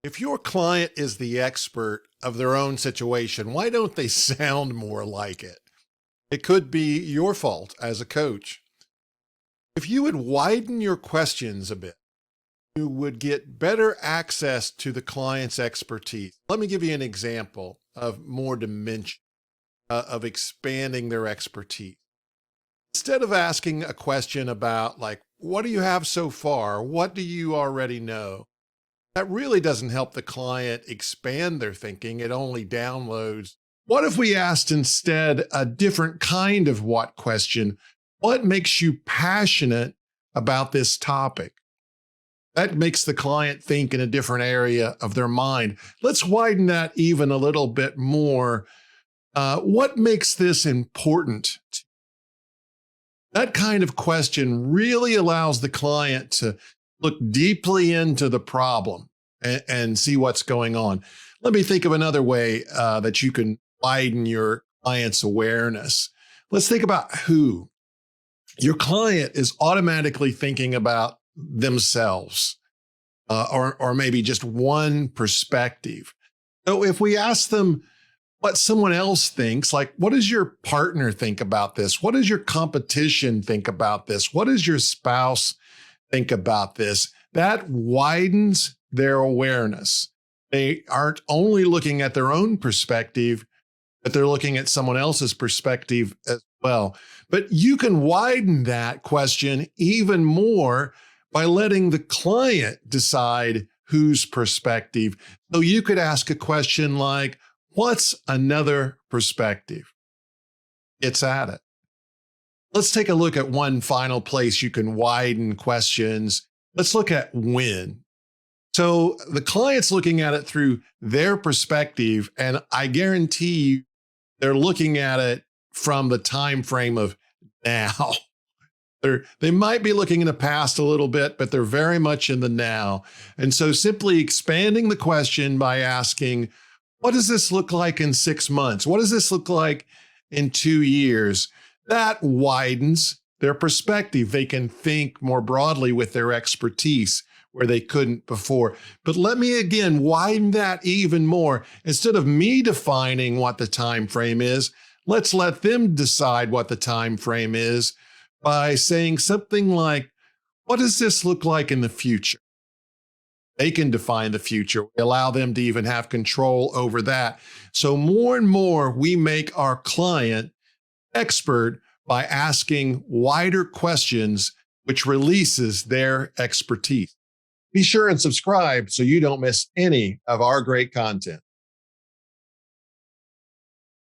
If your client is the expert of their own situation, why don't they sound more like it? It could be your fault as a coach. If you would widen your questions a bit, you would get better access to the client's expertise. Let me give you an example of more dimension of expanding their expertise. Instead of asking a question about like, what do you have so far? What do you already know? That really doesn't help the client expand their thinking. It only downloads. What if we asked instead a different kind of what question? What makes you passionate about this topic? That makes the client think in a different area of their mind. Let's widen that even a little bit more. What makes this important? That kind of question really allows the client to look deeply into the problem and see what's going on. Let me think of another way that you can widen your client's awareness. Let's think about who. Your client is automatically thinking about themselves or maybe just one perspective. So if we ask them what someone else thinks, like, what does your partner think about this? What does your competition think about this? What does your spouse think about this? That widens their awareness. They aren't only looking at their own perspective, but they're looking at someone else's perspective as well. But you can widen that question even more by letting the client decide whose perspective. So you could ask a question like, what's another perspective? It's at it. Let's take a look at one final place you can widen questions. Let's look at when. So the client's looking at it through their perspective, and I guarantee you they're looking at it from the time frame of now. They might be looking in the past a little bit, but they're very much in the now. And so simply expanding the question by asking, what does this look like in 6 months? What does this look like in 2 years? That widens their perspective. They can think more broadly with their expertise where they couldn't before. But let me again widen that even more. Instead of me defining what the time frame is, let's let them decide what the time frame is by saying something like, what does this look like in the future? They can define the future. We allow them to even have control over that. So more and more, we make our client expert by asking wider questions, which releases their expertise. Be sure and subscribe so you don't miss any of our great content.